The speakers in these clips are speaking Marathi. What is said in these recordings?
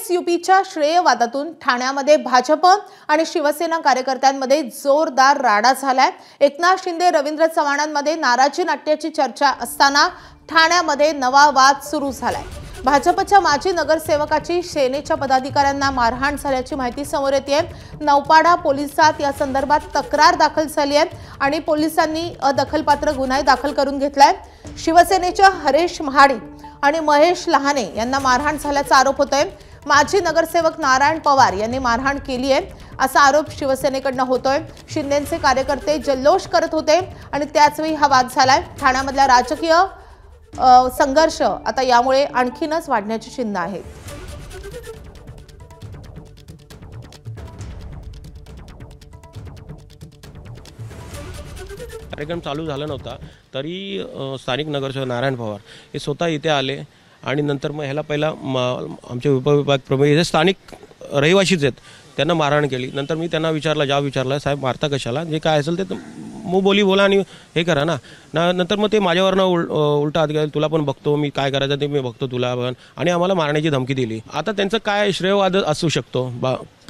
बीएसयूपीच्या श्रेयवादातून ठाण्यामध्ये भाजप आणि शिवसेना कार्यकर्त्यांमध्ये जोरदार राडा झालाय। एकनाथ शिंदे रवींद्र चव्हाणांमध्ये नाराजी नाट्याची चर्चा असताना ठाण्यामध्ये नवा वाद सुरू झालाय। भाजपच्या माजी नगरसेवकाची सेनेच्या पदाधिकाऱ्यांना मारहाण झाल्याची माहिती समोर येते। नौपाडा पोलिसात या संदर्भात तक्रार दाखल झाली आहे आणि पोलिसांनी अदखलपात्र गुन्हा दाखल करून घेतलाय। शिवसेनेच्या हरेश महाडिक आणि महेश लहाने यांना मारहाण झाल्याचा आरोप होतोय। माजी नगरसेवक नारायण पवार यांनी मारहाण केली आहे असा आरोप शिवसेनेकडून होतोय। शिंदेचे कार्यकर्ते जल्लोष करत होते आणि त्याच वेळी हा वाद झालाय। ठाण्यामधला राजकीय संघर्ष आता यामुळे आणखीनच वाढण्याची चिन्ह आहेत। कार्यक्रम चालू झाला नव्हता तरी स्थानिक नगरसेवक नारायण पवार हे स्वतः इथे आले आणि नंतर मग ह्याला पहिला आमचे उपविभाग प्रमुख हे स्थानिक रहिवाशीच आहेत त्यांना मारहाण केली। नंतर मी त्यांना विचारला साहेब मारता कशाला, जे काय असेल ते बोली बोला आणि हे करा ना। नंतर मग ते माझ्यावरनं उलटा हात गेला, तुला पण बघतो मी काय करायचं ते मी बघतो तुला पण, आणि आम्हाला मारण्याची धमकी दिली। आता त्यांचं काय श्रेयवाद असू शकतो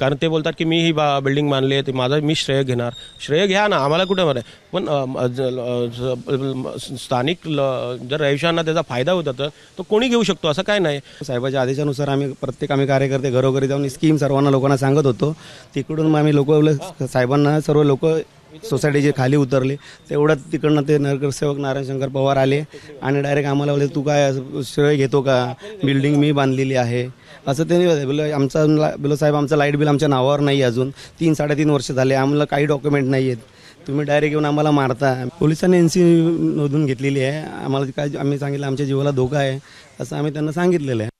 कारण ते बोलतात की मी ही बिल्डिंग बांधली आहे, ते माझं मी श्रेय घेणार। श्रेय घ्या ना, आम्हाला कुठे मारे, पण स्थानिक जर रहिवाशांना त्याचा फायदा होता तर तो कोणी घेऊ शकतो असं काय नाही। साहेबाच्या आदेशानुसार आम्ही कार्यकर्ते घरोघरी जाऊन स्कीम सर्वांना लोकांना सांगत होतो। तिकडून आम्ही लोक साहेबांना सर्व लोक सोसायटीचे खाली उतरले, तेवढ्यात तिकडनं ते नगरसेवक नारायण शंकर पवार आले आणि डायरेक्ट आम्हाला बोलले तू काय श्रेय घेतो का, बिल्डिंग मी बांधलेली आहे असं ते बोलले। बोलो साहेब आमचं लाईट बिल आमच्या नावावर नाही, अजून 3-3.5 वर्ष झाले, आम्हाला काही डॉक्युमेंट नाही आहेत, तुम्ही डायरेक्ट येऊन आम्हाला मारता। पोलिसांनी NC नोंदवून घेतलेली आहे, आम्हाला काय आम्ही सांगितलं आमच्या जीवाला धोका आहे असं आम्ही त्यांना सांगितलेलं आहे।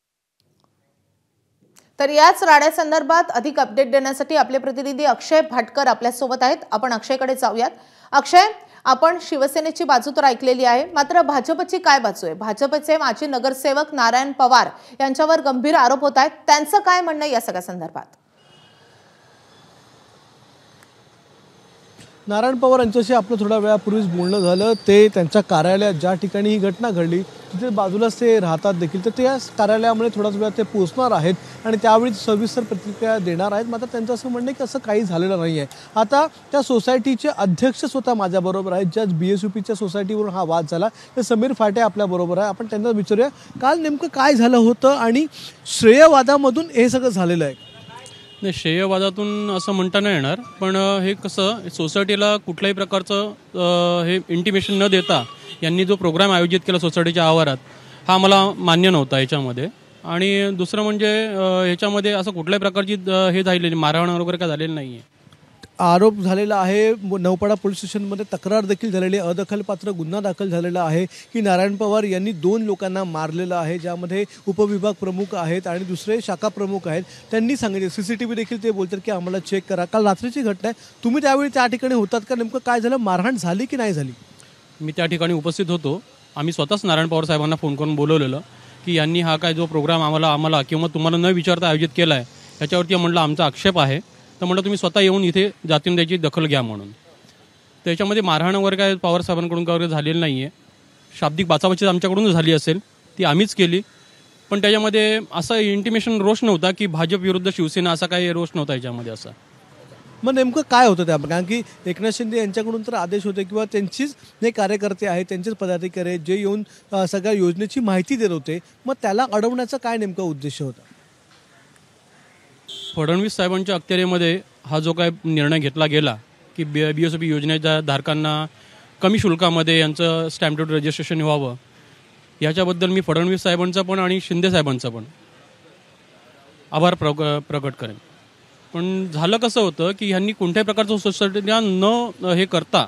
तर याच राड्यासंदर्भात अधिक अपडेट देण्यासाठी आपले प्रतिनिधी अक्षय भाटकर आपल्या सोबत आहेत। आपण अक्षयकडे जाऊयात। अक्षय, आपण शिवसेनेची बाजू तर ऐकलेली आहे, मात्र भाजपची काय बाजू आहे? भाजपचे माजी नगरसेवक नारायण पवार यांच्यावर गंभीर आरोप होत आहेत, त्यांचं काय म्हणणं या सगळ्या संदर्भात? नारायण पवार यांच्याशी आपलं थोड्या वेळापूर्वीच बोलणं झालं। ते त्यांच्या कार्यालयात ज्या ठिकाणी ही घटना घडली तिथे बाजूलाच ते राहतात देखील, तर ते या कार्यालयामध्ये थोड्याच वेळात ते पोहोचणार आहेत आणि त्यावेळी सविस्तर प्रतिक्रिया देणार आहेत। मात्र त्यांचं असं म्हणणं आहे की असं काही झालेलं नाही आहे। आता त्या सोसायटीचे अध्यक्ष स्वतः माझ्याबरोबर आहेत, ज्या BSUPच्या सोसायटीवरून हा वाद झाला, ते समीर फाटे आपल्याबरोबर आहे। आपण त्यांना विचारूया काल नेमकं काय झालं होतं आणि श्रेयवादामधून हे सगळं झालेलं आहे। नाही, श्रेयवादातून असं म्हणता नाही येणार, पण हे कसं सोसायटीला कुठल्याही प्रकारचं हे इंटिमेशन न देता यांनी जो प्रोग्राम आयोजित केला सोसायटीच्या आवारात, हा मला मान्य नव्हता याच्यामध्ये। आणि दुसरं म्हणजे ह्याच्यामध्ये असं कुठल्याही प्रकारची हे झालेली मारहाण वगैरे काय झालेली नाही आहे। आरोप झालेला आहे, नौपाडा पोलीस स्टेशनमध्ये तक्रार देखील झालेली आहे, अदखलपात्र गुन्हा दाखल झालेला आहे की नारायण पवार यांनी 2 लोकांना मारलेलं आहे, ज्यामध्ये उपविभाग प्रमुख आहेत आणि दुसरे शाखा प्रमुख आहेत। त्यांनी सांगितले CCTV देखील ते बोलतात की आम्हाला चेक करा। काल रात्रीची घटना आहे, तुम्ही त्यावेळी त्या ठिकाणी होतात का? नेमकं काय झालं, मारहाण झाली की नाही झाली? मी त्या ठिकाणी उपस्थित होतो। आम्ही स्वतःच नारायण पवार साहेबांना फोन करून बोलवलेलं की यांनी हा काय जो प्रोग्राम आम्हाला किंवा तुम्हाला न विचारता आयोजित केला आहे याच्यावरती म्हटलं आमचा आक्षेप आहे, तर म्हटलं तुम्ही स्वतः येऊन इथे जातीन त्याची दखल घ्या म्हणून। त्याच्यामध्ये मारहाण वगैरे काय पवार साहेबांकडून वगैरे झालेलं नाही आहे। शाब्दिक बाचाबाची आमच्याकडून झाली असेल ती आम्हीच केली, पण त्याच्यामध्ये असं इंटिमेशन रोष नव्हता की भाजप विरुद्ध शिवसेना असा काही रोष नव्हता याच्यामध्ये असा। मग नेमकं काय होतं त्या? कारण की एकनाथ शिंदे यांच्याकडून तर आदेश होते किंवा त्यांचीच जे कार्यकर्ते आहेत त्यांचेच पदाधिकारी आहेत जे येऊन सगळ्या योजनेची माहिती देत होते, मग त्याला अडवण्याचा काय नेमका उद्देश होता? फडणवीस साहेबांच्या अखत्यारीमध्ये हा जो काय निर्णय घेतला गेला की BSUP योजनेच्या धारकांना कमी शुल्कामध्ये यांचं स्टॅम्प ड्युटी रजिस्ट्रेशन व्हावं, याच्याबद्दल मी फडणवीस साहेबांचा पण आणि शिंदे साहेबांचा पण आभार प्रकट करेन। पण झालं कसं होतं की ह्यांनी कोणत्याही प्रकारचं सोसायटीला न हे करता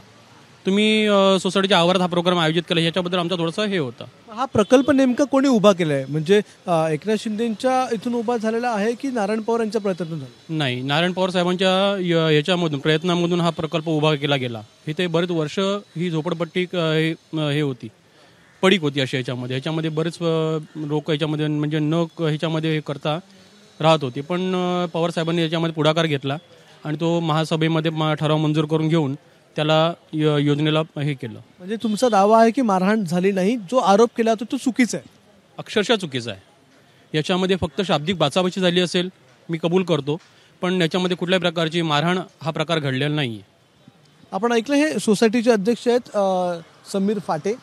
तुम्ही सोसायटीच्या आवारात हा प्रोग्राम आयोजित केला, याच्याबद्दल आमचा थोडासा हे होता। हा प्रकल्प नेमका कोणी उभा केला आहे? म्हणजे एकनाथ शिंदेंच्या इथून उभा झालेला आहे की नारायण पवार यांच्या प्रयत्नातून झाला? नाही, नारायण पवार साहेबांच्या याच्यामधून प्रयत्नामधून हा प्रकल्प उभा केला गेला। इथे बरेच वर्ष ही झोपडपट्टी हे होती, पडीक होती अशी ह्याच्यामध्ये बरेच लोक याच्यामध्ये म्हणजे न ह्याच्यामध्ये हे करता राहत होती, पण पवार साहेबांनी याच्यामध्ये पुढाकार घेतला आणि तो महासभेमध्ये ठराव मंजूर करून घेऊन त्याला योजनेला हे केलं। म्हणजे तुमचा दावा आहे की मारहाण झाली नाही, जो आरोप केला तो चुकीचा आहे? अक्षरशः चुकीचा आहे। याच्यामध्ये फक्त शाब्दिक बाचाबाची झाली असेल, मी कबूल करतो, पण याच्यामध्ये कुठल्याही प्रकारची मारहाण हा प्रकार घडलेला नाही आहे. आपण ऐकलं हे सोसायटीचे अध्यक्ष आहेत समीर फाटे,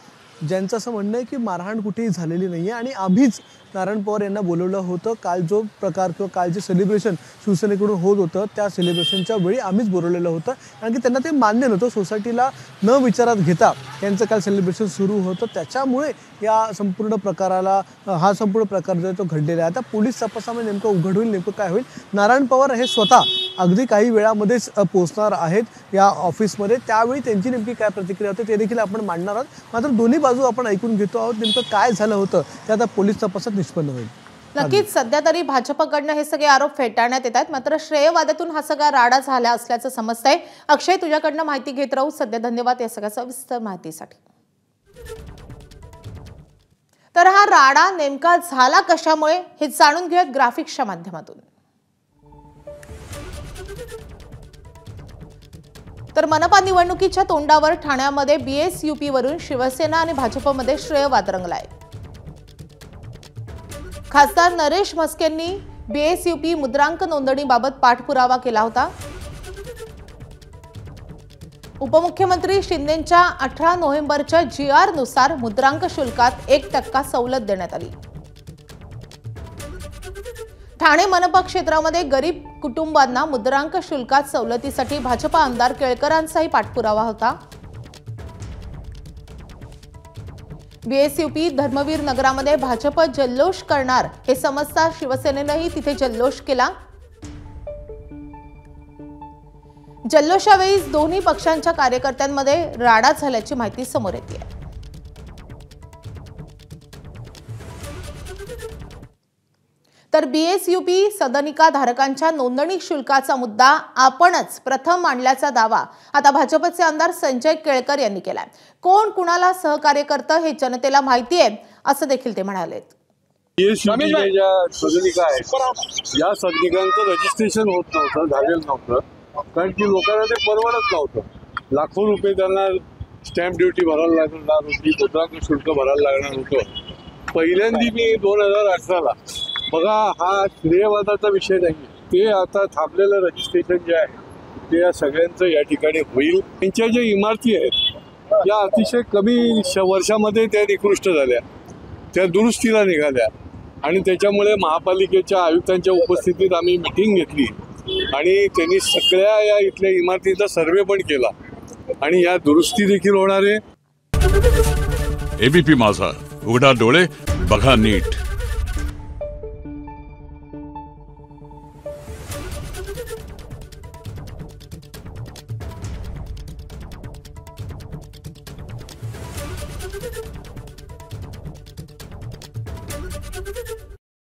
ज्यांचं असं म्हणणं आहे की मारहाण कुठेही झालेली नाही आहे आणि आम्हीच नारायण पवार यांना बोलवलं होतं. काल जो प्रकार किंवा काल जे सेलिब्रेशन शिवसेनेकडून होत होतं त्या सेलिब्रेशनच्या वेळी आम्हीच बोलवलेलं होतं, कारण की त्यांना ते मान्य नव्हतं. सोसायटीला न विचारात घेता त्यांचं काल सेलिब्रेशन सुरू होतं, त्याच्यामुळे या संपूर्ण प्रकाराला हा संपूर्ण प्रकार जो आहे तो घडलेला आहे. आता पोलीस तपासामध्ये नेमकं उघड होईल, नेमकं काय होईल. नारायण पवार हे स्वतः अगदी काही वेळामध्येच पोहोचणार आहेत या ऑफिसमध्ये, त्यावेळी त्यांची नेमकी काय प्रतिक्रिया होते ते देखील आपण मांडणार आहोत. मात्र दोन्ही बाजू आपण ऐकून घेतो आहोत, नेमकं काय झालं होतं ते आता पोलीस तपासात निष्पन्न होईल. नक्कीच सध्या तरी भाजपकडनं हे सगळे आरोप फेटाळण्यात येत आहेत, मात्र श्रेयवादातून हा सगळा राडा झाला असल्याचं समजतंय. अक्षय, तुझ्याकडनं माहिती घेत राहू. सध्या धन्यवाद या सगळ्या सविस्तर माहितीसाठी. तर हा राडा नेमका झाला कशामुळे हे जाणून घेऊयात ग्राफिक्सच्या माध्यमातून. तर मनपा निवडणुकीच्या तोंडावर ठाण्यामध्ये BSUP वरून शिवसेना आणि भाजपमध्ये श्रेयवाद रंगलाय. खासदार नरेश म्हस्केंनी BSUP मुद्रांक नोंदणीबाबत पाठपुरावा केला होता. उपमुख्यमंत्री शिंदेंच्या 18 नोव्हेंबरच्या GR नुसार मुद्रांक शुल्कात 1% सवलत देण्यात आली. ठाणे मनपा क्षेत्रामध्ये गरीब कुटुंबांना मुद्रांक शुल्कात सवलतीसाठी भाजपा आमदार केळकरांचाही पाठपुरावा होता. BSUP धर्मवीर नगरामध्ये भाजप जल्लोष करणार हे समजता शिवसेनेनंही तिथे जल्लोष केला. जल्लोषावेळी दोन्ही पक्षांच्या कार्यकर्त्यांमध्ये राडा झाल्याची माहिती समोर येते. तर BSUP सदनिका धारकांच्या नोंदणी शुल्काचा मुद्दा आपणच प्रथम मांडल्याचा दावा आता भाजपचे आमदार संजय केळकर यांनी केलाय. कोण कुणाला सहकार्य करतं हे जनतेला माहिती आहे असं देखील ते म्हणाले. BSUP ज्या सदनिका आहेत या सदनिकांचं रजिस्ट्रेशन होत नव्हतं, झालेलं नव्हतं, कारण की लोकांना ते परवडत नव्हतं. लाखो रुपये त्यांना स्टॅम्प ड्युटी भरायला लागणार होती, मुद्रांक शुल्क भरायला लागणार होतं. पहिल्यांदा मी 2018ला बघा, हा श्रेयवादाचा विषय नाही, ते आता थांबलेलं रजिस्ट्रेशन जे आहे ते या सगळ्यांचं या ठिकाणी होईल. त्यांच्या ज्या इमारती आहेत या अतिशय कमी वर्षामध्ये त्या निकृष्ट झाल्या, त्या दुरुस्तीला निघाल्या आणि त्याच्यामुळे महापालिकेच्या आयुक्तांच्या उपस्थितीत आम्ही मिटिंग घेतली आणि त्यांनी सगळ्या या इथल्या इमारतीचा सर्वे पण केला आणि या दुरुस्ती देखील होणार आहे. ABP माझा, उघडा डोळे बघा नीट.